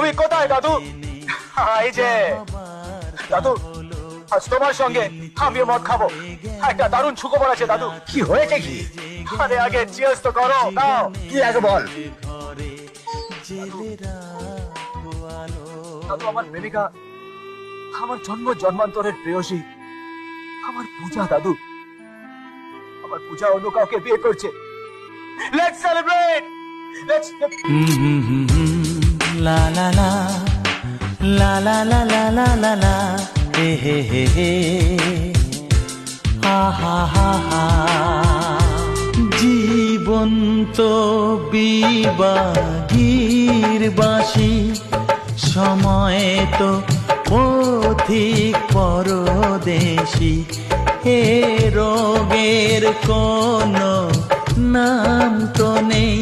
তুমি কোথায় দাদু? এই যে দাদু, আজ তোমার সঙ্গে আমিও মদ খাবো। একটা দারুণ সুখবর আছে দাদু। কি হয়েছে কি? আরে আগে চিয়ার্স তো করো, দাও। কি আগে বল। দাদু, আমার প্রেমিকা, আমার জন্ম জন্মান্তরের প্রেয়সী, আমার পূজা দাদু, আমার পূজা অন্য কাউকে বিয়ে করছে। Let's celebrate, let's. লা লা লা লা লা লা লা লা লা লা হে হে হে হে হা হা হা হা। জীবন্ত বিবাগীর বাসি, সময় তো পথিক পরদেশি। এ রোগের কোনো নাম তো নেই,